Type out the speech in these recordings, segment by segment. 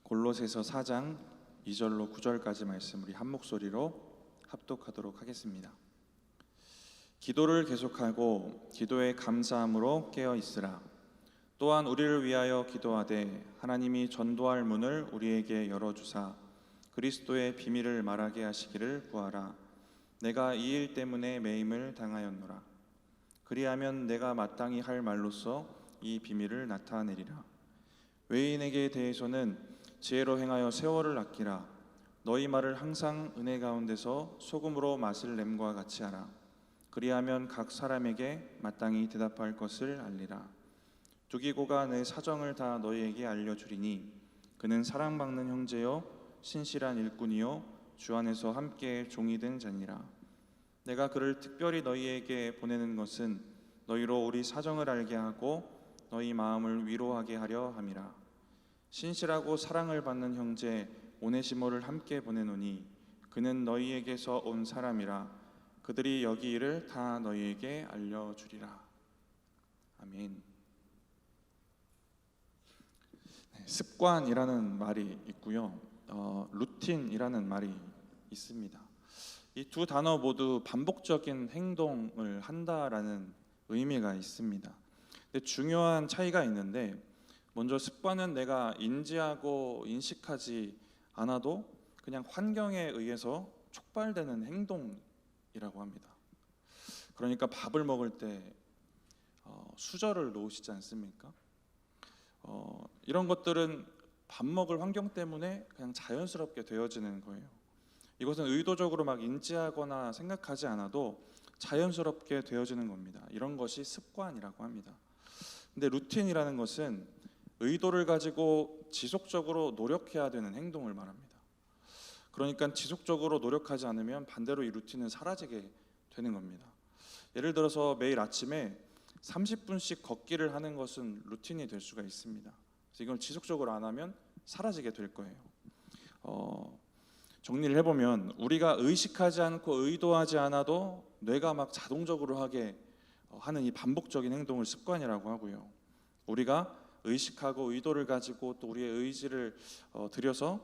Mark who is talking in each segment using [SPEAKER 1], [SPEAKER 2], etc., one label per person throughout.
[SPEAKER 1] 골로새서 4장 2절로 9절까지 말씀 우리 한 목소리로 합독하도록 하겠습니다. 기도를 계속하고 기도에 감사함으로 깨어 있으라. 또한 우리를 위하여 기도하되 하나님이 전도할 문을 우리에게 열어주사 그리스도의 비밀을 말하게 하시기를 구하라. 내가 이 일 때문에 매임을 당하였노라. 그리하면 내가 마땅히 할 말로써 이 비밀을 나타내리라. 외인에게 대해서는 지혜로 행하여 세월을 아끼라. 너희 말을 항상 은혜 가운데서 소금으로 맛을 냄과 같이 하라. 그리하면 각 사람에게 마땅히 대답할 것을 알리라. 두기고가 내 사정을 다 너희에게 알려주리니 그는 사랑받는 형제요 신실한 일꾼이요 주 안에서 함께 종이 된 자니라. 내가 그를 특별히 너희에게 보내는 것은 너희로 우리 사정을 알게 하고 너희 마음을 위로하게 하려 함이라. 신실하고 사랑을 받는 형제 오네시모를 함께 보내노니 그는 너희에게서 온 사람이라. 그들이 여기 일을 다 너희에게 알려주리라. 아멘. 습관이라는 말이 있고요, 루틴이라는 말이 있습니다. 이 두 단어 모두 반복적인 행동을 한다라는 의미가 있습니다. 근데 중요한 차이가 있는데, 먼저 습관은 내가 인지하고 인식하지 않아도 그냥 환경에 의해서 촉발되는 행동이라고 합니다. 그러니까 밥을 먹을 때 수저를 놓으시지 않습니까? 이런 것들은 밥 먹을 환경 때문에 그냥 자연스럽게 되어지는 거예요. 이것은 의도적으로 막 인지하거나 생각하지 않아도 자연스럽게 되어지는 겁니다. 이런 것이 습관이라고 합니다. 근데 루틴이라는 것은 의도를 가지고 지속적으로 노력해야 되는 행동을 말합니다. 그러니까 지속적으로 노력하지 않으면 반대로 이 루틴은 사라지게 되는 겁니다. 예를 들어서 매일 아침에 30분씩 걷기를 하는 것은 루틴이 될 수가 있습니다. 그래서 이걸 지속적으로 안 하면 사라지게 될 거예요. 정리를 해보면 우리가 의식하지 않고 의도하지 않아도 뇌가 막 자동적으로 하게 하는 이 반복적인 행동을 습관이라고 하고요, 우리가 의식하고 의도를 가지고 또 우리의 의지를 들여서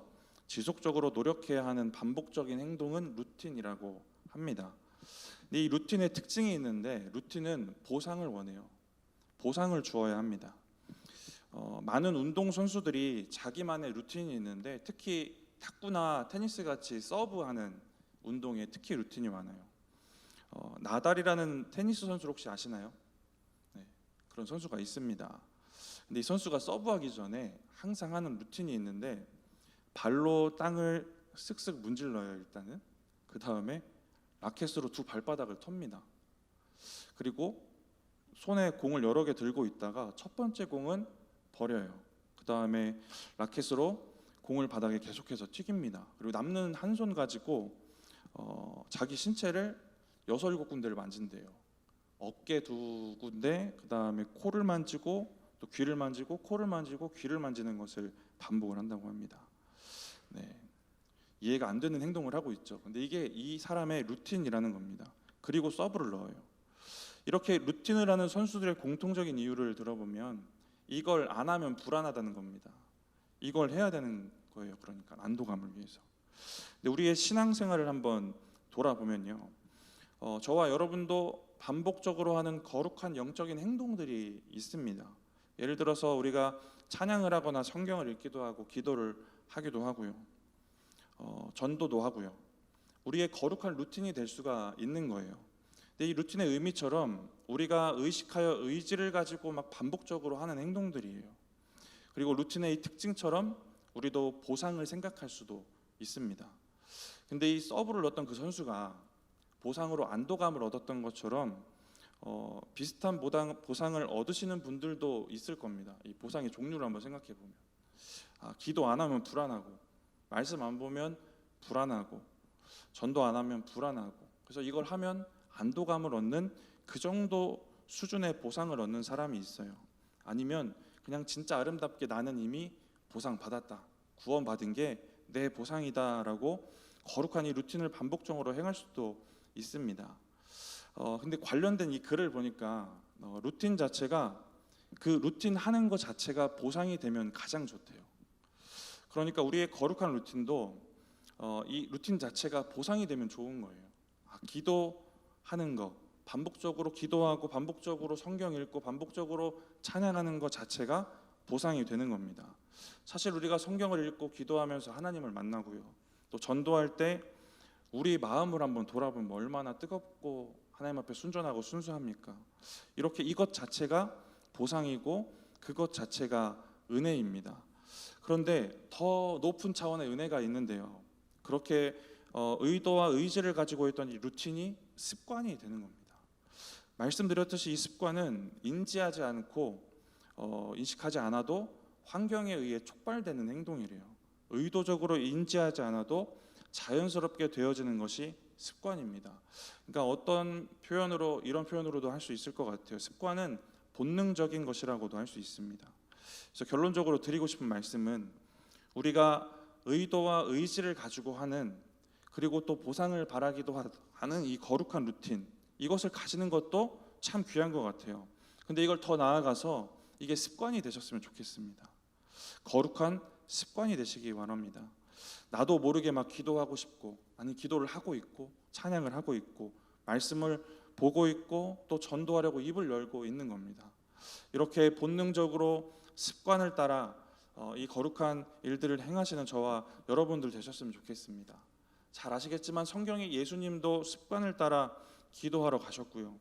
[SPEAKER 1] 지속적으로 노력해야 하는 반복적인 행동은 루틴이라고 합니다. 근데 이 루틴의 특징이 있는데, 루틴은 보상을 원해요. 보상을 주어야 합니다. 많은 운동 선수들이 자기만의 루틴이 있는데, 특히 탁구나 테니스 같이 서브하는 운동에 특히 루틴이 많아요. 나달이라는 테니스 선수 혹시 아시나요? 네, 그런 선수가 있습니다. 근데 이 선수가 서브하기 전에 항상 하는 루틴이 있는데, 발로 땅을 쓱쓱 문질러요. 일단은 그 다음에 라켓으로 두 발바닥을 텁니다. 그리고 손에 공을 여러 개 들고 있다가 첫 번째 공은 버려요. 그 다음에 라켓으로 공을 바닥에 계속해서 튀깁니다. 그리고 남는 한 손 가지고 자기 신체를 6, 7군데를 만진대요. 어깨 2군데, 그 다음에 코를 만지고 또 귀를 만지고 코를 만지고 귀를 만지는 것을 반복을 한다고 합니다. 네, 이해가 안 되는 행동을 하고 있죠. 근데 이게 이 사람의 루틴이라는 겁니다. 그리고 서브를 넣어요. 이렇게 루틴을 하는 선수들의 공통적인 이유를 들어보면 이걸 안 하면 불안하다는 겁니다. 이걸 해야 되는 거예요. 그러니까 안도감을 위해서. 근데 우리의 신앙생활을 한번 돌아보면요, 저와 여러분도 반복적으로 하는 거룩한 영적인 행동들이 있습니다. 예를 들어서 우리가 찬양을 하거나 성경을 읽기도 하고 기도를 하기도 하고요, 전도도 하고요. 우리의 거룩한 루틴이 될 수가 있는 거예요. 근데 이 루틴의 의미처럼 우리가 의식하여 의지를 가지고 막 반복적으로 하는 행동들이에요. 그리고 루틴의 이 특징처럼 우리도 보상을 생각할 수도 있습니다. 근데 이 서브를 넣었던 그 선수가 보상으로 안도감을 얻었던 것처럼 비슷한 보상을 얻으시는 분들도 있을 겁니다. 이 보상의 종류를 한번 생각해 보면, 기도 안 하면 불안하고, 말씀 안 보면 불안하고, 전도 안 하면 불안하고, 그래서 이걸 하면 안도감을 얻는 그 정도 수준의 보상을 얻는 사람이 있어요. 아니면 그냥 진짜 아름답게 나는 이미 보상받았다, 구원받은 게 내 보상이다라고 거룩한 이 루틴을 반복적으로 행할 수도 있습니다. 근데 관련된 이 글을 보니까 루틴 자체가, 그 루틴 하는 것 자체가 보상이 되면 가장 좋대요. 그러니까 우리의 거룩한 루틴도 이 루틴 자체가 보상이 되면 좋은 거예요. 기도하는 거, 반복적으로 기도하고 반복적으로 성경 읽고 반복적으로 찬양하는 것 자체가 보상이 되는 겁니다. 사실 우리가 성경을 읽고 기도하면서 하나님을 만나고요, 또 전도할 때 우리 마음을 한번 돌아보면 얼마나 뜨겁고 하나님 앞에 순전하고 순수합니까? 이렇게 이것 자체가 보상이고 그것 자체가 은혜입니다. 그런데 더 높은 차원의 은혜가 있는데요, 그렇게 의도와 의지를 가지고 있던 이 루틴이 습관이 되는 겁니다. 말씀드렸듯이 이 습관은 인지하지 않고 인식하지 않아도 환경에 의해 촉발되는 행동이래요. 의도적으로 인지하지 않아도 자연스럽게 되어지는 것이 습관입니다. 그러니까 어떤 표현으로, 이런 표현으로도 할 수 있을 것 같아요. 습관은 본능적인 것이라고도 할 수 있습니다. 그래서 결론적으로 드리고 싶은 말씀은, 우리가 의도와 의지를 가지고 하는, 그리고 또 보상을 바라기도 하는 이 거룩한 루틴, 이것을 가지는 것도 참 귀한 것 같아요. 근데 이걸 더 나아가서 이게 습관이 되셨으면 좋겠습니다. 거룩한 습관이 되시기 바랍니다. 나도 모르게 막 기도하고 싶고, 아니 기도를 하고 있고 찬양을 하고 있고 말씀을 보고 있고 또 전도하려고 입을 열고 있는 겁니다. 이렇게 본능적으로 습관을 따라 이 거룩한 일들을 행하시는 저와 여러분들 되셨으면 좋겠습니다. 잘 아시겠지만 성경에 예수님도 습관을 따라 기도하러 가셨고요,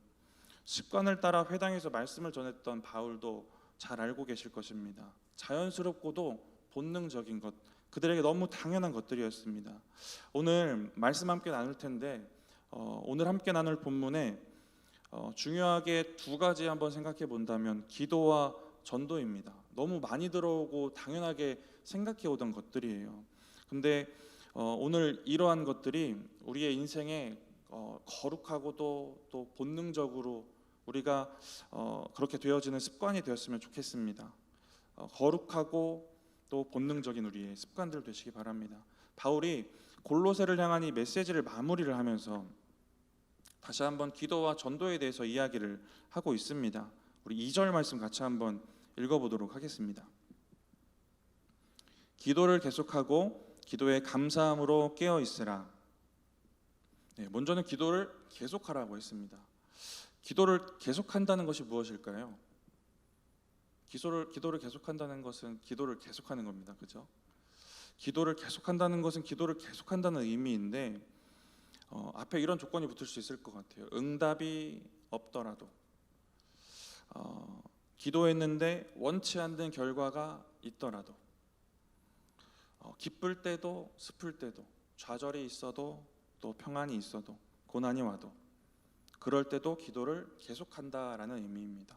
[SPEAKER 1] 습관을 따라 회당에서 말씀을 전했던 바울도 잘 알고 계실 것입니다. 자연스럽고도 본능적인 것, 그들에게 너무 당연한 것들이었습니다. 오늘 말씀 함께 나눌 텐데 오늘 함께 나눌 본문에 중요하게 두 가지 한번 생각해 본다면 기도와 전도입니다. 너무 많이 들어오고 당연하게 생각해 오던 것들이에요. 근데 오늘 이러한 것들이 우리의 인생에 거룩하고도 또 본능적으로 우리가 그렇게 되어지는 습관이 되었으면 좋겠습니다. 거룩하고 또 본능적인 우리의 습관들 되시기 바랍니다. 바울이 골로새를 향한 이 메시지를 마무리를 하면서 다시 한번 기도와 전도에 대해서 이야기를 하고 있습니다. 우리 2절 말씀 같이 한번 읽어보도록 하겠습니다. 기도를 계속하고 기도에 감사함으로 깨어 있으라. 먼저는 기도를 계속하라고 했습니다. 기도를 계속한다는 것이 무엇일까요? 기도를 계속한다는 것은 기도를 계속하는 겁니다. 그죠? 기도를 계속한다는 것은 기도를 계속한다는 의미인데 앞에 이런 조건이 붙을 수 있을 것 같아요. 응답이 없더라도, 기도했는데 원치 않는 결과가 있더라도, 기쁠 때도 슬플 때도, 좌절이 있어도 또 평안이 있어도, 고난이 와도, 그럴 때도 기도를 계속한다라는 의미입니다.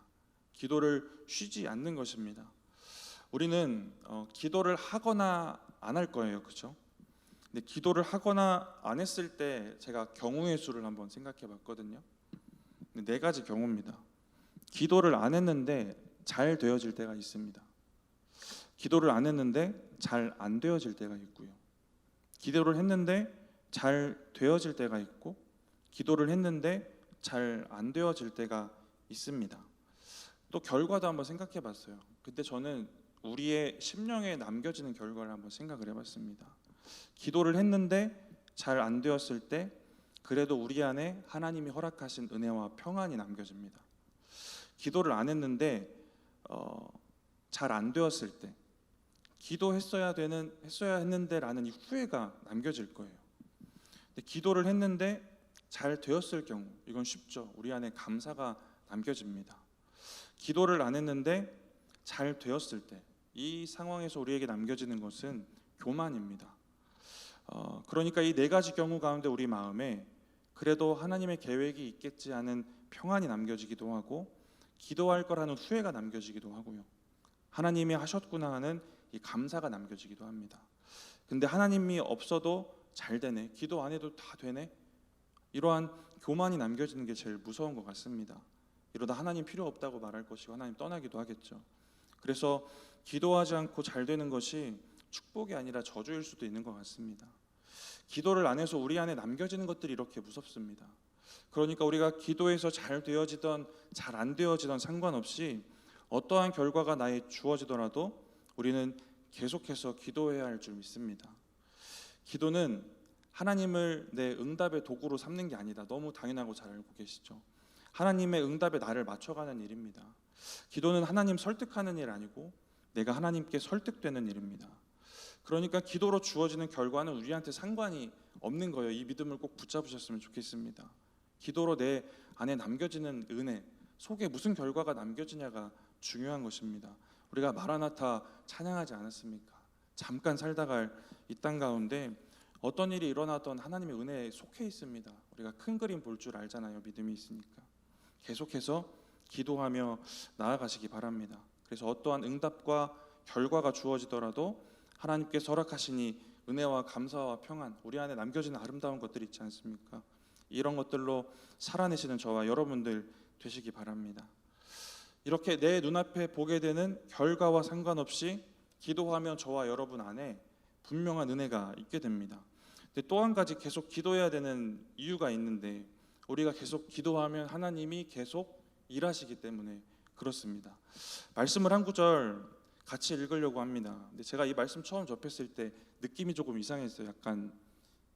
[SPEAKER 1] 기도를 쉬지 않는 것입니다. 우리는 기도를 하거나 안 할 거예요, 그렇죠? 근데 기도를 하거나 안 했을 때 제가 경우의 수를 한번 생각해봤거든요. 네 가지 경우입니다. 기도를 안 했는데 잘 되어질 때가 있습니다. 기도를 안 했는데 잘 안 되어질 때가 있고요. 기도를 했는데 잘 되어질 때가 있고, 기도를 했는데 잘 안 되어질 때가 있습니다. 또 결과도 한번 생각해 봤어요. 그때 저는 우리의 심령에 남겨지는 결과를 한번 생각을 해봤습니다. 기도를 했는데 잘 안 되었을 때 그래도 우리 안에 하나님이 허락하신 은혜와 평안이 남겨집니다. 기도를 안 했는데 잘 안 되었을 때 기도했어야 했는데라는 이 후회가 남겨질 거예요. 근데 기도를 했는데 잘 되었을 경우, 이건 쉽죠. 우리 안에 감사가 남겨집니다. 기도를 안 했는데 잘 되었을 때 이 상황에서 우리에게 남겨지는 것은 교만입니다. 그러니까 이 네 가지 경우 가운데 우리 마음에 그래도 하나님의 계획이 있겠지 하는 평안이 남겨지기도 하고, 기도할 거라는 후회가 남겨지기도 하고요, 하나님이 하셨구나 하는 이 감사가 남겨지기도 합니다. 근데 하나님이 없어도 잘 되네, 기도 안 해도 다 되네, 이러한 교만이 남겨지는 게 제일 무서운 것 같습니다. 이러다 하나님 필요 없다고 말할 것이고 하나님 떠나기도 하겠죠. 그래서 기도하지 않고 잘 되는 것이 축복이 아니라 저주일 수도 있는 것 같습니다. 기도를 안 해서 우리 안에 남겨지는 것들이 이렇게 무섭습니다. 그러니까 우리가 기도해서 잘 되어지던 잘 안 되어지던 상관없이 어떠한 결과가 나에 주어지더라도 우리는 계속해서 기도해야 할 줄 믿습니다. 기도는 하나님을 내 응답의 도구로 삼는 게 아니다. 너무 당연하고 잘 알고 계시죠. 하나님의 응답에 나를 맞춰가는 일입니다. 기도는 하나님 설득하는 일 아니고 내가 하나님께 설득되는 일입니다. 그러니까 기도로 주어지는 결과는 우리한테 상관이 없는 거예요. 이 믿음을 꼭 붙잡으셨으면 좋겠습니다. 기도로 내 안에 남겨지는 은혜, 속에 무슨 결과가 남겨지냐가 중요한 것입니다. 우리가 마라나타 찬양하지 않았습니까? 잠깐 살다갈 이 땅 가운데 어떤 일이 일어나던 하나님의 은혜에 속해 있습니다. 우리가 큰 그림 볼 줄 알잖아요. 믿음이 있으니까. 계속해서 기도하며 나아가시기 바랍니다. 그래서 어떠한 응답과 결과가 주어지더라도 하나님께서 허락하시니 은혜와 감사와 평안, 우리 안에 남겨지는 아름다운 것들이 있지 않습니까? 이런 것들로 살아내시는 저와 여러분들 되시기 바랍니다. 이렇게 내 눈앞에 보게 되는 결과와 상관없이 기도하면 저와 여러분 안에 분명한 은혜가 있게 됩니다. 근데 또 한 가지 계속 기도해야 되는 이유가 있는데, 우리가 계속 기도하면 하나님이 계속 일하시기 때문에 그렇습니다. 말씀을 한 구절 같이 읽으려고 합니다. 근데 제가 이 말씀 처음 접했을 때 느낌이 조금 이상했어요. 약간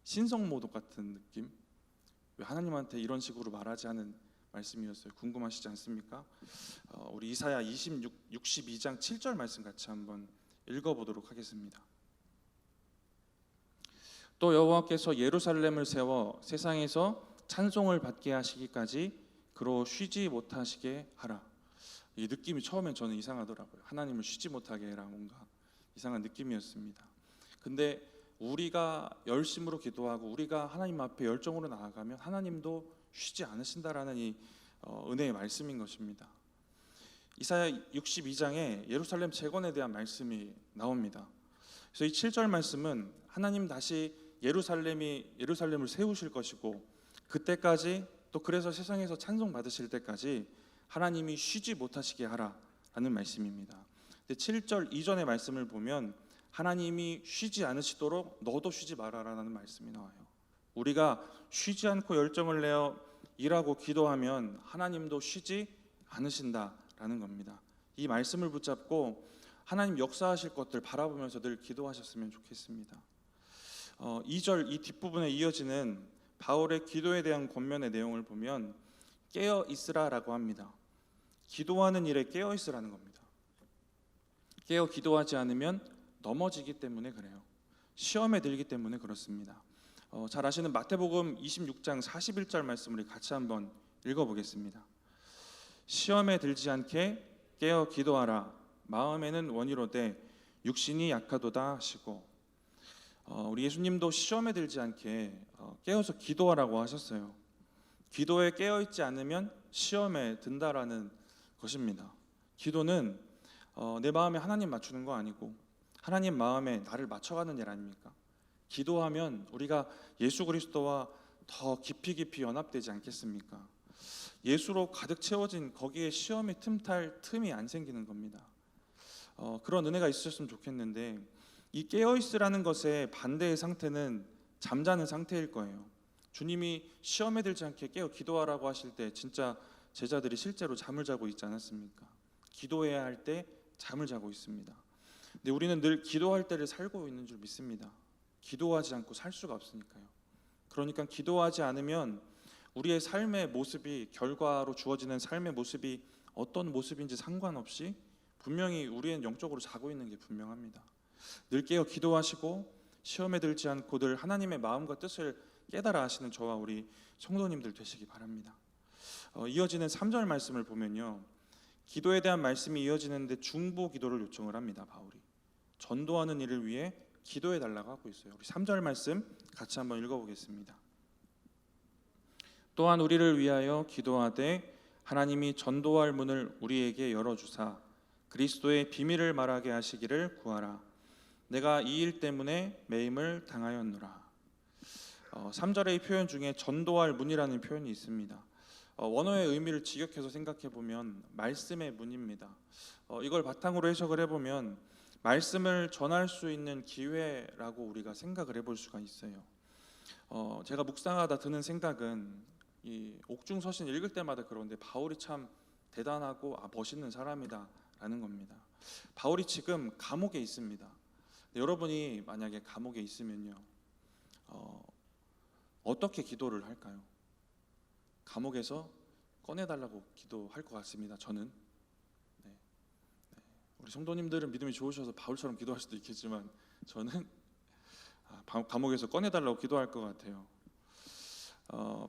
[SPEAKER 1] 신성모독 같은 느낌. 왜 하나님한테 이런 식으로 말하지 않은 말씀이었어요. 궁금하시지 않습니까? 우리 이사야 62장 7절 말씀 같이 한번 읽어보도록 하겠습니다. 또 여호와께서 예루살렘을 세워 세상에서 찬송을 받게 하시기까지 그로 쉬지 못하시게 하라. 이 느낌이 처음엔 저는 이상하더라고요. 하나님을 쉬지 못하게 해라. 뭔가 이상한 느낌이었습니다. 근데 우리가 열심으로 기도하고 우리가 하나님 앞에 열정으로 나아가면 하나님도 쉬지 않으신다라는 이 은혜의 말씀인 것입니다. 이사야 62장에 예루살렘 재건에 대한 말씀이 나옵니다. 그래서 이 7절 말씀은 하나님 다시 예루살렘을 세우실 것이고 그때까지 또 그래서 세상에서 찬송 받으실 때까지 하나님이 쉬지 못하시게 하라라는 말씀입니다. 근데 7절 이전의 말씀을 보면 하나님이 쉬지 않으시도록 너도 쉬지 말아라라는 말씀이 나와요. 우리가 쉬지 않고 열정을 내어 일하고 기도하면 하나님도 쉬지 않으신다라는 겁니다. 이 말씀을 붙잡고 하나님 역사하실 것들 바라보면서 늘 기도하셨으면 좋겠습니다. 2절 이 뒷부분에 이어지는 바울의 기도에 대한 권면의 내용을 보면 깨어 있으라라고 합니다. 기도하는 일에 깨어 있으라는 겁니다. 깨어 기도하지 않으면 넘어지기 때문에 그래요. 시험에 들기 때문에 그렇습니다. 잘 아시는 마태복음 26장 41절 말씀을 같이 한번 읽어보겠습니다. 시험에 들지 않게 깨어 기도하라. 마음에는 원이로되 육신이 약하도다 하시고, 우리 예수님도 시험에 들지 않게 깨어서 기도하라고 하셨어요. 기도에 깨어있지 않으면 시험에 든다라는 것입니다. 기도는 내 마음에 하나님 맞추는 거 아니고 하나님 마음에 나를 맞춰가는 일 아닙니까? 기도하면 우리가 예수 그리스도와 더 깊이 연합되지 않겠습니까? 예수로 가득 채워진 거기에 시험의 틈탈 틈이 안 생기는 겁니다. 그런 은혜가 있으셨으면 좋겠는데, 이 깨어있으라는 것의 반대의 상태는 잠자는 상태일 거예요. 주님이 시험에 들지 않게 깨어 기도하라고 하실 때 진짜 제자들이 실제로 잠을 자고 있지 않았습니까? 기도해야 할 때 잠을 자고 있습니다. 근데 우리는 늘 기도할 때를 살고 있는 줄 믿습니다. 기도하지 않고 살 수가 없으니까요. 그러니까 기도하지 않으면 우리의 삶의 모습이, 결과로 주어지는 삶의 모습이 어떤 모습인지 상관없이 분명히 우리는 영적으로 자고 있는 게 분명합니다. 늘 깨어 기도하시고 시험에 들지 않고 늘 하나님의 마음과 뜻을 깨달아 하시는 저와 우리 성도님들 되시기 바랍니다. 이어지는 3절 말씀을 보면요, 기도에 대한 말씀이 이어지는데 중보 기도를 요청을 합니다. 바울이 전도하는 일을 위해 기도해 달라고 하고 있어요. 우리 3절 말씀 같이 한번 읽어보겠습니다. 또한 우리를 위하여 기도하되 하나님이 전도할 문을 우리에게 열어주사 그리스도의 비밀을 말하게 하시기를 구하라. 내가 이 일 때문에 매임을 당하였노라. 3절의 이 표현 중에 전도할 문이라는 표현이 있습니다. 원어의 의미를 직역해서 생각해 보면 말씀의 문입니다. 이걸 바탕으로 해석을 해보면 말씀을 전할 수 있는 기회라고 우리가 생각을 해볼 수가 있어요. 제가 묵상하다 드는 생각은 이 옥중서신 읽을 때마다 그런데 바울이 참 대단하고 멋있는 사람이다라는 겁니다. 바울이 지금 감옥에 있습니다. 여러분이 만약에 감옥에 있으면요, 어떻게 기도를 할까요? 감옥에서 꺼내달라고 기도할 것 같습니다. 저는. 네. 우리 성도님들은 믿음이 좋으셔서 바울처럼 기도할 수도 있겠지만 저는 감옥에서 꺼내달라고 기도할 것 같아요.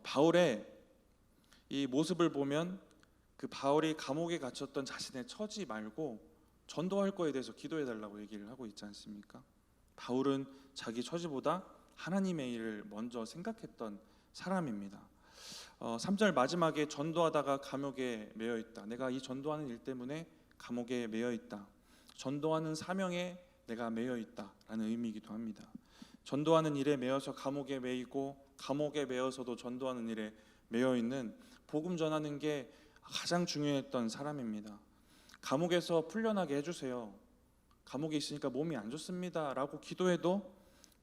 [SPEAKER 1] 바울의 이 모습을 보면 그 바울이 감옥에 갇혔던 자신의 처지 말고 전도할 거에 대해서 기도해달라고 얘기를 하고 있지 않습니까? 바울은 자기 처지보다 하나님의 일을 먼저 생각했던 사람입니다. 3절 마지막에 전도하다가 감옥에 매여 있다. 내가 이 전도하는 일 때문에 감옥에 매여 있다. 전도하는 사명에 내가 매여 있다라는 의미이기도 합니다. 전도하는 일에 매여서 감옥에 매이고 감옥에 매여서도 전도하는 일에 매여 있는 복음 전하는 게 가장 중요했던 사람입니다. 감옥에서 풀려나게 해주세요. 감옥에 있으니까 몸이 안 좋습니다 라고 기도해도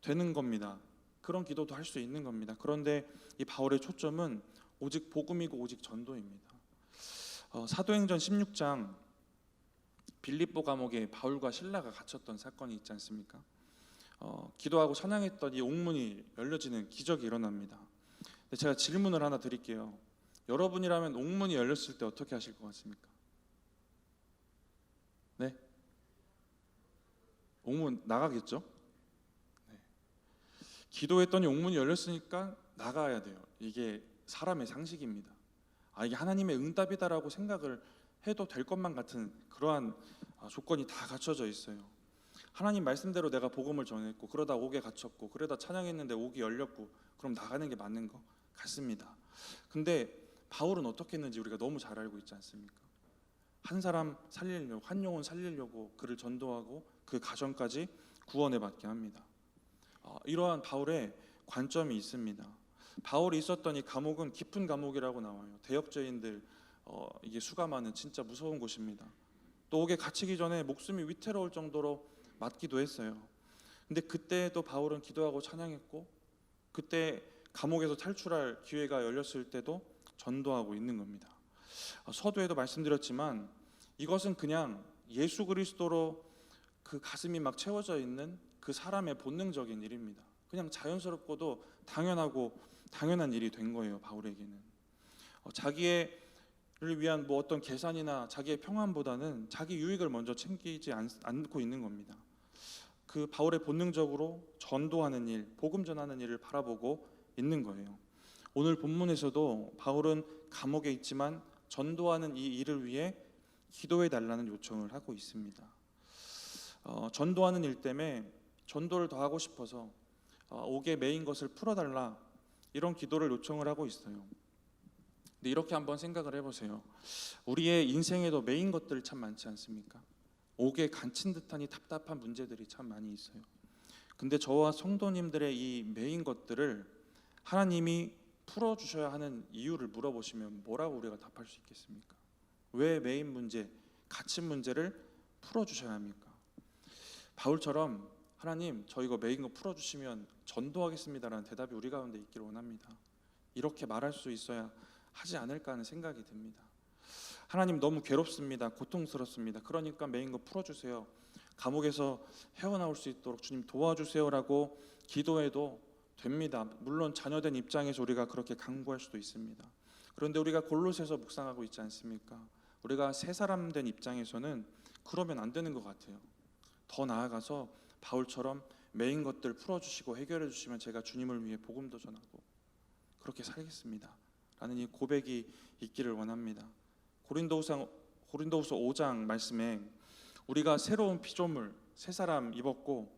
[SPEAKER 1] 되는 겁니다. 그런 기도도 할 수 있는 겁니다. 그런데 이 바울의 초점은 오직 복음이고 오직 전도입니다. 사도행전 16장 빌립보 감옥에 바울과 실라가 갇혔던 사건이 있지 않습니까? 기도하고 찬양했더니 옥문이 열려지는 기적이 일어납니다. 근데 제가 질문을 하나 드릴게요. 여러분이라면 옥문이 열렸을 때 어떻게 하실 것 같습니까? 네? 옥문 나가겠죠? 네. 기도했더니 옥문이 열렸으니까 나가야 돼요. 이게 사람의 상식입니다. 이게 하나님의 응답이다라고 생각을 해도 될 것만 같은 그러한 조건이 다 갖춰져 있어요. 하나님 말씀대로 내가 복음을 전했고 그러다 옥에 갇혔고 그러다 찬양했는데 옥이 열렸고 그럼 나가는 게 맞는 것 같습니다. 근데 바울은 어떻게 했는지 우리가 너무 잘 알고 있지 않습니까? 한 사람 살리려고, 한 영혼 살리려고 그를 전도하고 그 가정까지 구원을 받게 합니다. 이러한 바울의 관점이 있습니다. 바울이 있었던 이 감옥은 깊은 감옥이라고 나와요. 대역죄인들 이게 수가 많은 진짜 무서운 곳입니다. 또 옥에 갇히기 전에 목숨이 위태로울 정도로 맞기도 했어요. 근데 그때도 바울은 기도하고 찬양했고 그때 감옥에서 탈출할 기회가 열렸을 때도 전도하고 있는 겁니다. 서두에도 말씀드렸지만 이것은 그냥 예수 그리스도로 그 가슴이 막 채워져 있는 그 사람의 본능적인 일입니다. 그냥 자연스럽고도 당연한 일이 된 거예요. 바울에게는 자기를 위한 뭐 어떤 계산이나 자기의 평안보다는 자기 유익을 먼저 챙기지 않고 있는 겁니다. 그 바울의 본능적으로 전도하는 일, 복음 전하는 일을 바라보고 있는 거예요. 오늘 본문에서도 바울은 감옥에 있지만 전도하는 이 일을 위해 기도해 달라는 요청을 하고 있습니다. 전도하는 일 때문에 전도를 더 하고 싶어서 옥에 매인 것을 풀어달라 이런 기도를 요청을 하고 있어요. 근데 이렇게 한번 생각을 해보세요. 우리의 인생에도 매인 것들 참 많지 않습니까? 옥에 갇힌 듯한 이 답답한 문제들이 참 많이 있어요. 근데 저와 성도님들의 이 매인 것들을 하나님이 풀어주셔야 하는 이유를 물어보시면 뭐라고 우리가 답할 수 있겠습니까? 왜 매인 문제, 갇힌 문제를 풀어주셔야 합니까? 바울처럼 하나님 저 이거 매인 거 풀어주시면 전도하겠습니다라는 대답이 우리 가운데 있기를 원합니다. 이렇게 말할 수 있어야 하지 않을까 하는 생각이 듭니다. 하나님 너무 괴롭습니다. 고통스럽습니다. 그러니까 매인 거 풀어주세요. 감옥에서 헤어나올 수 있도록 주님 도와주세요라고 기도해도 됩니다. 물론 자녀된 입장에서 우리가 그렇게 간구할 수도 있습니다. 그런데 우리가 골로새서 묵상하고 있지 않습니까? 우리가 새 사람 된 입장에서는 그러면 안 되는 것 같아요. 더 나아가서 바울처럼 매인 것들 풀어주시고 해결해 주시면 제가 주님을 위해 복음도 전하고 그렇게 살겠습니다 라는 이 고백이 있기를 원합니다. 고린도후서 5장 말씀에 우리가 새로운 피조물 새 사람 입었고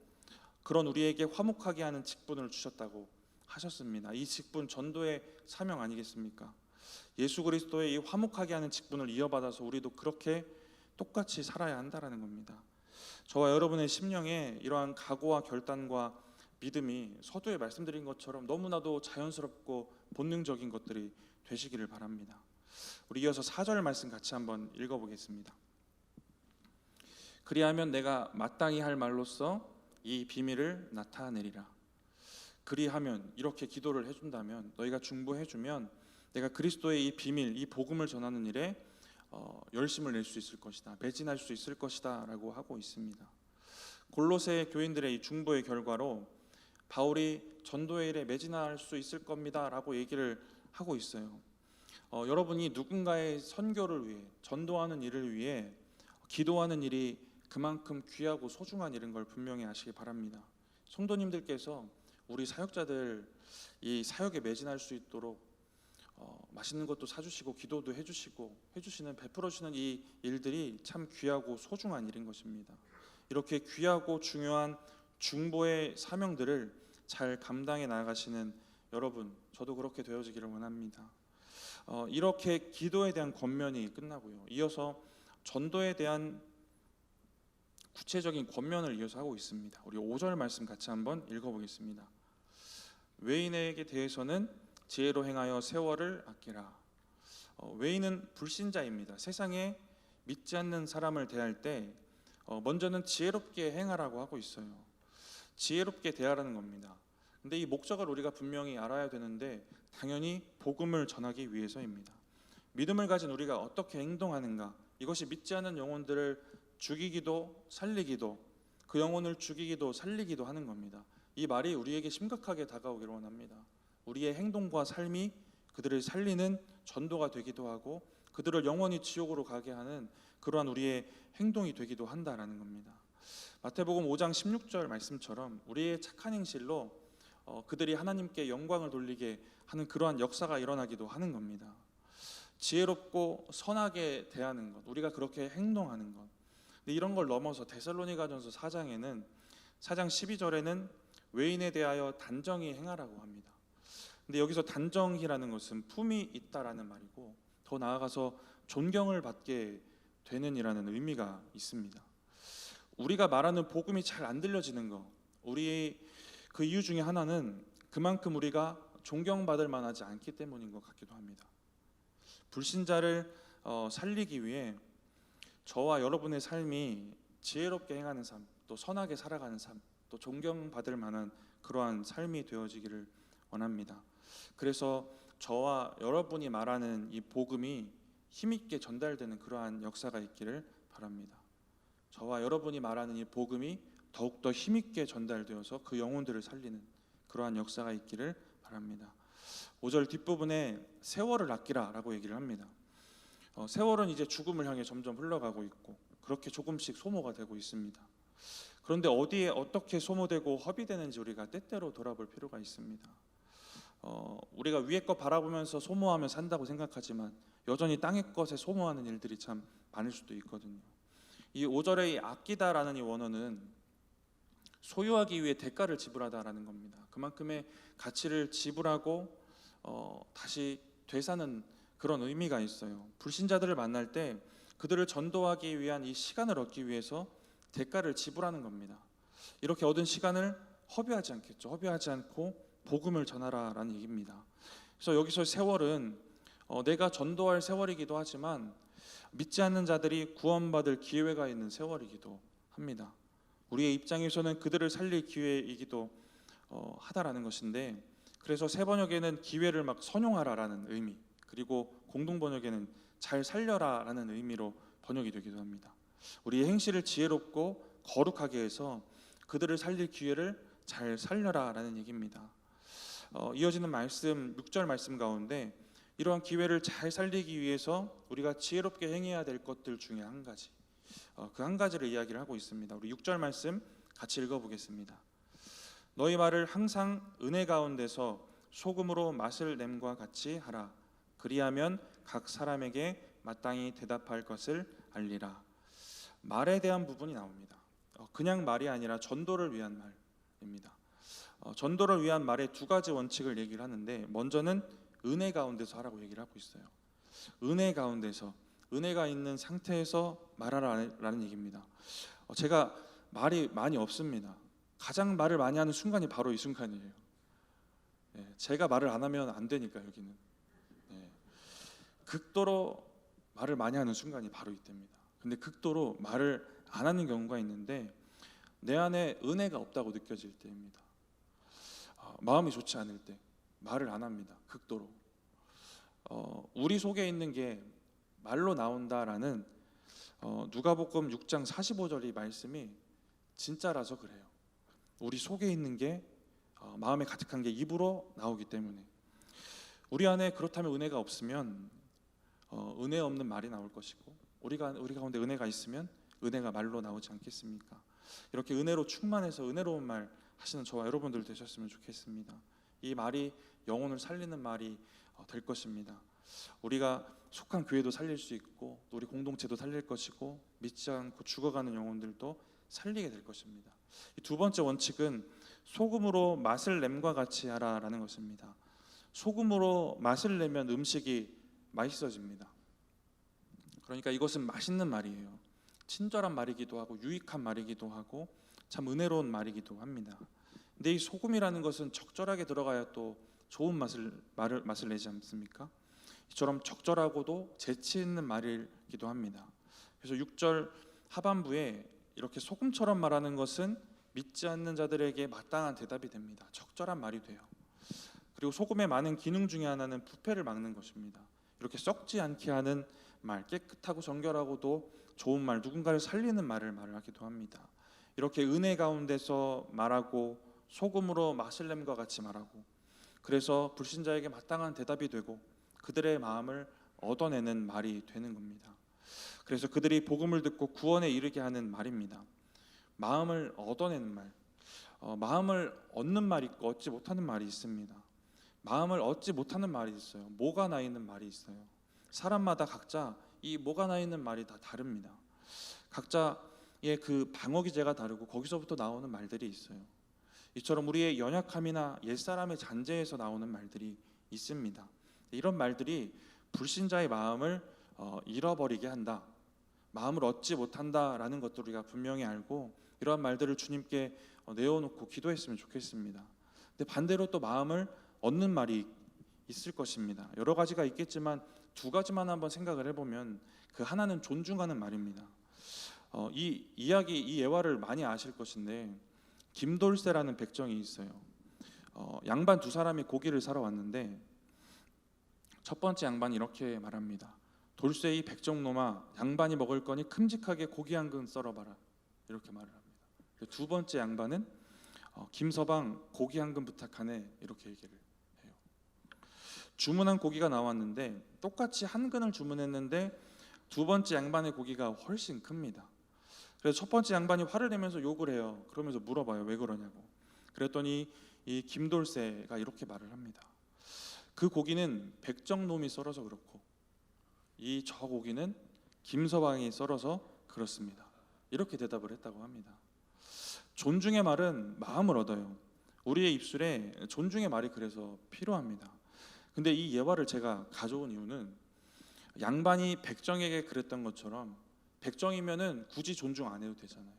[SPEAKER 1] 그런 우리에게 화목하게 하는 직분을 주셨다고 하셨습니다. 이 직분 전도의 사명 아니겠습니까? 예수 그리스도의 이 화목하게 하는 직분을 이어받아서 우리도 그렇게 똑같이 살아야 한다라는 겁니다. 저와 여러분의 심령에 이러한 각오와 결단과 믿음이 서두에 말씀드린 것처럼 너무나도 자연스럽고 본능적인 것들이 되시기를 바랍니다. 우리 이어서 4절 말씀 같이 한번 읽어보겠습니다. 그리하면 내가 마땅히 할 말로써 이 비밀을 나타내리라. 그리하면 이렇게 기도를 해준다면 너희가 중보해주면 내가 그리스도의 이 비밀, 이 복음을 전하는 일에 열심을 낼 수 있을 것이다. 매진할 수 있을 것이다 라고 하고 있습니다. 골로새 교인들의 이 중보의 결과로 바울이 전도의 일에 매진할 수 있을 겁니다라고 얘기를 하고 있어요. 여러분이 누군가의 선교를 위해, 전도하는 일을 위해 기도하는 일이 그만큼 귀하고 소중한 일인 걸 분명히 아시기 바랍니다. 성도님들께서 우리 사역자들 이 사역에 매진할 수 있도록 맛있는 것도 사주시고 기도도 해주시는 베풀어주시는 이 일들이 참 귀하고 소중한 일인 것입니다. 이렇게 귀하고 중요한 중보의 사명들을 잘 감당해 나가시는 여러분, 저도 그렇게 되어지기를 원합니다. 이렇게 기도에 대한 권면이 끝나고요. 이어서 전도에 대한 구체적인 권면을 이어서 하고 있습니다. 우리 5절 말씀 같이 한번 읽어보겠습니다. 외인에게 대해서는 지혜로 행하여 세월을 아끼라. 외인은 불신자입니다. 세상에 믿지 않는 사람을 대할 때 먼저는 지혜롭게 행하라고 하고 있어요. 지혜롭게 대하라는 겁니다. 근데 이 목적을 우리가 분명히 알아야 되는데 당연히 복음을 전하기 위해서입니다. 믿음을 가진 우리가 어떻게 행동하는가, 이것이 믿지 않는 영혼들을 죽이기도 살리기도, 그 영혼을 죽이기도 살리기도 하는 겁니다. 이 말이 우리에게 심각하게 다가오기를 원합니다. 우리의 행동과 삶이 그들을 살리는 전도가 되기도 하고 그들을 영원히 지옥으로 가게 하는 그러한 우리의 행동이 되기도 한다라는 겁니다. 마태복음 5장 16절 말씀처럼 우리의 착한 행실로 그들이 하나님께 영광을 돌리게 하는 그러한 역사가 일어나기도 하는 겁니다. 지혜롭고 선하게 대하는 것, 우리가 그렇게 행동하는 것. 근데 이런 걸 넘어서 데살로니가전서 4장에는 4장 12절에는 외인에 대하여 단정히 행하라고 합니다. 근데 여기서 단정이라는 것은 품이 있다라는 말이고 더 나아가서 존경을 받게 되는 이라는 의미가 있습니다. 우리가 말하는 복음이 잘 안 들려지는 것, 우리 그 이유 중에 하나는 그만큼 우리가 존경받을 만하지 않기 때문인 것 같기도 합니다. 불신자를 살리기 위해 저와 여러분의 삶이 지혜롭게 행하는 삶, 또 선하게 살아가는 삶, 또 존경받을 만한 그러한 삶이 되어지기를 원합니다. 그래서 저와 여러분이 말하는 이 복음이 힘있게 전달되는 그러한 역사가 있기를 바랍니다. 저와 여러분이 말하는 이 복음이 더욱더 힘있게 전달되어서 그 영혼들을 살리는 그러한 역사가 있기를 바랍니다. 5절 뒷부분에 세월을 아끼라 라고 얘기를 합니다. 세월은 이제 죽음을 향해 점점 흘러가고 있고 그렇게 조금씩 소모가 되고 있습니다. 그런데 어디에 어떻게 소모되고 허비되는지 우리가 때때로 돌아볼 필요가 있습니다. 우리가 위의 것 바라보면서 소모하며 산다고 생각하지만 여전히 땅의 것에 소모하는 일들이 참 많을 수도 있거든요. 이 5절의 이 아끼다라는 이 원어는 소유하기 위해 대가를 지불하다라는 겁니다. 그만큼의 가치를 지불하고 다시 되사는 그런 의미가 있어요. 불신자들을 만날 때 그들을 전도하기 위한 이 시간을 얻기 위해서 대가를 지불하는 겁니다. 이렇게 얻은 시간을 허비하지 않겠죠. 허비하지 않고 복음을 전하라라는 얘기입니다. 그래서 여기서 세월은 내가 전도할 세월이기도 하지만 믿지 않는 자들이 구원받을 기회가 있는 세월이기도 합니다. 우리의 입장에서는 그들을 살릴 기회이기도 하다라는 것인데, 그래서 새 번역에는 기회를 막 선용하라라는 의미, 그리고 공동 번역에는 잘 살려라라는 의미로 번역이 되기도 합니다. 우리의 행실을 지혜롭고 거룩하게 해서 그들을 살릴 기회를 잘 살려라라는 얘기입니다. 이어지는 말씀 6절 말씀 가운데 이러한 기회를 잘 살리기 위해서 우리가 지혜롭게 행해야 될 것들 중에 한 가지, 그 한 가지를 이야기를 하고 있습니다. 우리 6절 말씀 같이 읽어보겠습니다. 너희 말을 항상 은혜 가운데서 소금으로 맛을 냄과 같이 하라. 그리하면 각 사람에게 마땅히 대답할 것을 알리라. 말에 대한 부분이 나옵니다. 그냥 말이 아니라 전도를 위한 말입니다. 전도를 위한 말의 두 가지 원칙을 얘기를 하는데, 먼저는 은혜 가운데서 하라고 얘기를 하고 있어요. 은혜 가운데서, 은혜가 있는 상태에서 말하라는 얘기입니다. 제가 말이 많이 없습니다. 가장 말을 많이 하는 순간이 바로 이 순간이에요. 제가 말을 안 하면 안 되니까 여기는. 극도로 말을 많이 하는 순간이 바로 이때입니다. 근데 극도로 말을 안 하는 경우가 있는데 내 안에 은혜가 없다고 느껴질 때입니다. 마음이 좋지 않을 때 말을 안 합니다. 극도로. 우리 속에 있는 게 말로 나온다라는 누가복음 6장 45절 이 말씀이 진짜라서 그래요. 우리 속에 있는 게 마음에 가득한 게 입으로 나오기 때문에. 우리 안에 그렇다면 은혜가 없으면 은혜 없는 말이 나올 것이고, 우리 가운데 은혜가 있으면 은혜가 말로 나오지 않겠습니까? 이렇게 은혜로 충만해서 은혜로운 말 하시는 저와 여러분들 되셨으면 좋겠습니다. 이 말이 영혼을 살리는 말이 될 것입니다. 우리가 속한 교회도 살릴 수 있고, 또 우리 공동체도 살릴 것이고, 믿지 않고 죽어가는 영혼들도 살리게 될 것입니다. 이 두 번째 원칙은 소금으로 맛을 냄과 같이 하라라는 것입니다. 소금으로 맛을 내면 음식이 맛있어집니다. 그러니까 이것은 맛있는 말이에요. 친절한 말이기도 하고 유익한 말이기도 하고 참 은혜로운 말이기도 합니다. 근데 이 소금이라는 것은 적절하게 들어가야 또 좋은 맛을 내지 않습니까? 이처럼 적절하고도 재치 있는 말이기도 합니다. 그래서 6절 하반부에 이렇게 소금처럼 말하는 것은 믿지 않는 자들에게 마땅한 대답이 됩니다. 적절한 말이 돼요. 그리고 소금의 많은 기능 중에 하나는 부패를 막는 것입니다. 이렇게 썩지 않게 하는 말, 깨끗하고 정결하고도 좋은 말, 누군가를 살리는 말을 말하기도 합니다. 이렇게 은혜 가운데서 말하고 소금으로 맛을 냄과 같이 말하고, 그래서 불신자에게 마땅한 대답이 되고 그들의 마음을 얻어내는 말이 되는 겁니다. 그래서 그들이 복음을 듣고 구원에 이르게 하는 말입니다. 마음을 얻어내는 말, 마음을 얻는 말이 있고 얻지 못하는 말이 있습니다. 마음을 얻지 못하는 말이 있어요. 뭐가 나 있는 말이 있어요. 사람마다 각자 이 뭐가 나 있는 말이 다 다릅니다. 각자의 그 방어 기제가 다르고 거기서부터 나오는 말들이 있어요. 이처럼 우리의 연약함이나 옛사람의 잔재에서 나오는 말들이 있습니다. 이런 말들이 불신자의 마음을 잃어버리게 한다, 마음을 얻지 못한다라는 것들을 우리가 분명히 알고 이러한 말들을 주님께 내어놓고 기도했으면 좋겠습니다. 근데 반대로 또 마음을 얻는 말이 있을 것입니다. 여러 가지가 있겠지만 두 가지만 한번 생각을 해보면 그 하나는 존중하는 말입니다. 이 이야기, 이 예화를 많이 아실 것인데 김돌세라는 백정이 있어요. 양반 두 사람이 고기를 사러 왔는데 첫 번째 양반이 이렇게 말합니다. 돌쇠 이 백정놈아, 양반이 먹을 거니 큼직하게 고기 한 근 썰어봐라, 이렇게 말을 합니다. 두 번째 양반은 김서방 고기 한 근 부탁하네, 이렇게 얘기를 해요. 주문한 고기가 나왔는데 똑같이 한 근을 주문했는데 두 번째 양반의 고기가 훨씬 큽니다. 그래서 첫 번째 양반이 화를 내면서 욕을 해요. 그러면서 물어봐요, 왜 그러냐고. 그랬더니 이 김돌세가 이렇게 말을 합니다. 그 고기는 백정놈이 썰어서 그렇고 저 고기는 김서방이 썰어서 그렇습니다, 이렇게 대답을 했다고 합니다. 존중의 말은 마음을 얻어요. 우리의 입술에 존중의 말이 그래서 필요합니다. 근데 이 예화를 제가 가져온 이유는 양반이 백정에게 그랬던 것처럼 백정이면은 굳이 존중 안 해도 되잖아요.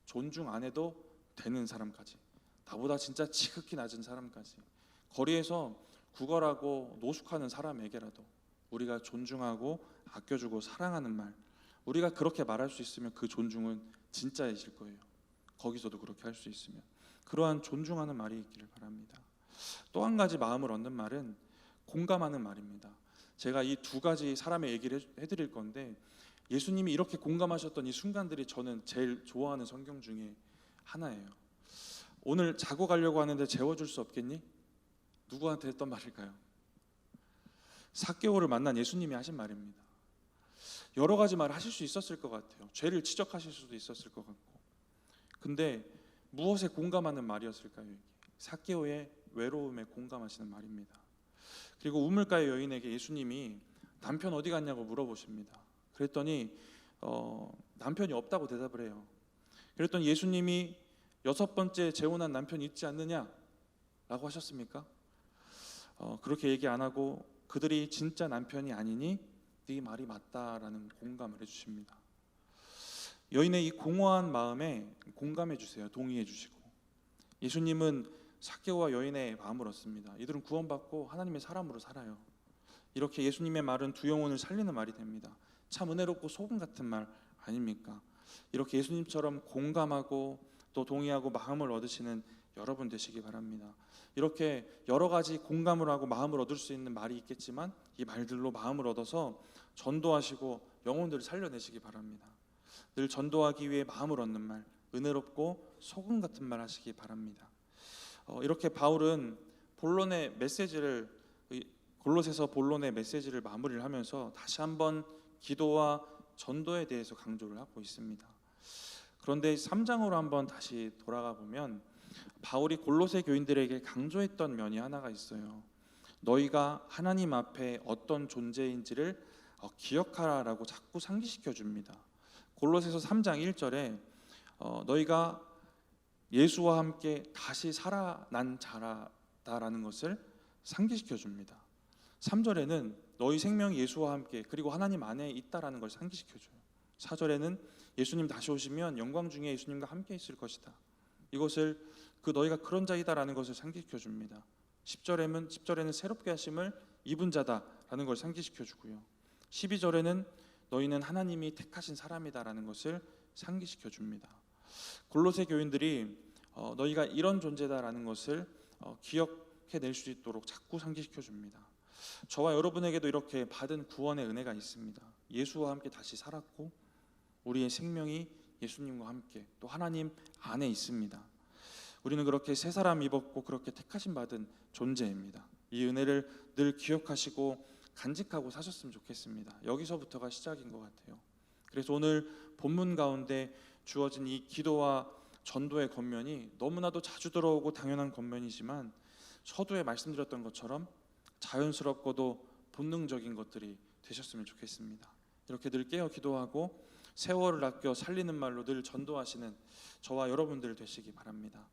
[SPEAKER 1] 존중 안 해도 되는 사람까지, 나보다 진짜 지극히 낮은 사람까지, 거리에서 구걸하고 노숙하는 사람에게라도 우리가 존중하고 아껴주고 사랑하는 말, 우리가 그렇게 말할 수 있으면 그 존중은 진짜이실 거예요. 거기서도 그렇게 할 수 있으면 그러한 존중하는 말이 있기를 바랍니다. 또 한 가지 마음을 얻는 말은 공감하는 말입니다. 제가 이 두 가지 사람의 얘기를 해드릴 건데 예수님이 이렇게 공감하셨던 이 순간들이 저는 제일 좋아하는 성경 중에 하나예요. 오늘 자고 가려고 하는데 재워줄 수 없겠니? 누구한테 했던 말일까요? 삭개오를 만난 예수님이 하신 말입니다. 여러 가지 말을 하실 수 있었을 것 같아요. 죄를 지적하실 수도 있었을 것 같고. 근데 무엇에 공감하는 말이었을까요? 삭개오의 외로움에 공감하시는 말입니다. 그리고 우물가의 여인에게 예수님이 남편 어디 갔냐고 물어보십니다. 그랬더니 남편이 없다고 대답을 해요. 그랬더니 예수님이 6번째 재혼한 남편이 있지 않느냐? 라고 하셨습니까? 그렇게 얘기 안 하고 그들이 진짜 남편이 아니니 네 말이 맞다라는 공감을 해주십니다. 여인의 이 공허한 마음에 공감해 주세요. 동의해 주시고. 예수님은 삭개오와 여인의 마음을 얻습니다. 이들은 구원받고 하나님의 사람으로 살아요. 이렇게 예수님의 말은 두 영혼을 살리는 말이 됩니다. 참 은혜롭고 소금 같은 말 아닙니까? 이렇게 예수님처럼 공감하고 또 동의하고 마음을 얻으시는 여러분 되시기 바랍니다. 이렇게 여러 가지 공감을 하고 마음을 얻을 수 있는 말이 있겠지만 이 말들로 마음을 얻어서 전도하시고 영혼들을 살려내시기 바랍니다. 늘 전도하기 위해 마음을 얻는 말, 은혜롭고 소금 같은 말 하시기 바랍니다. 이렇게 바울은 본론의 메시지를 골로새서 본론의 메시지를 마무리를 하면서 다시 한번 기도와 전도에 대해서 강조를 하고 있습니다. 그런데 3장으로 한번 다시 돌아가 보면 바울이 골로새 교인들에게 강조했던 면이 하나가 있어요. 너희가 하나님 앞에 어떤 존재인지를 기억하라라고 자꾸 상기시켜 줍니다. 골로새서 3장 1절에 너희가 예수와 함께 다시 살아난 자라다라는 것을 상기시켜 줍니다. 3절에는 너희 생명이 예수와 함께 그리고 하나님 안에 있다라는 걸 상기시켜 줘요. 4절에는 예수님 다시 오시면 영광 중에 예수님과 함께 있을 것이다. 이것을 너희가 그런 자이다라는 것을 상기시켜 줍니다. 10절에는 새롭게 하심을 입은 자다라는 걸 상기시켜 주고요. 12절에는 너희는 하나님이 택하신 사람이다라는 것을 상기시켜 줍니다. 골로새 교인들이 너희가 이런 존재다라는 것을 기억해낼 수 있도록 자꾸 상기시켜 줍니다. 저와 여러분에게도 이렇게 받은 구원의 은혜가 있습니다. 예수와 함께 다시 살았고 우리의 생명이 예수님과 함께 또 하나님 안에 있습니다. 우리는 그렇게 새 사람 입었고 그렇게 택하심 받은 존재입니다. 이 은혜를 늘 기억하시고 간직하고 사셨으면 좋겠습니다. 여기서부터가 시작인 것 같아요. 그래서 오늘 본문 가운데 주어진 이 기도와 전도의 권면이 너무나도 자주 들어오고 당연한 권면이지만 서두에 말씀드렸던 것처럼 자연스럽고도 본능적인 것들이 되셨으면 좋겠습니다. 이렇게 늘 깨어 기도하고 세월을 아껴 살리는 말로 늘 전도하시는 저와 여러분들 되시기 바랍니다.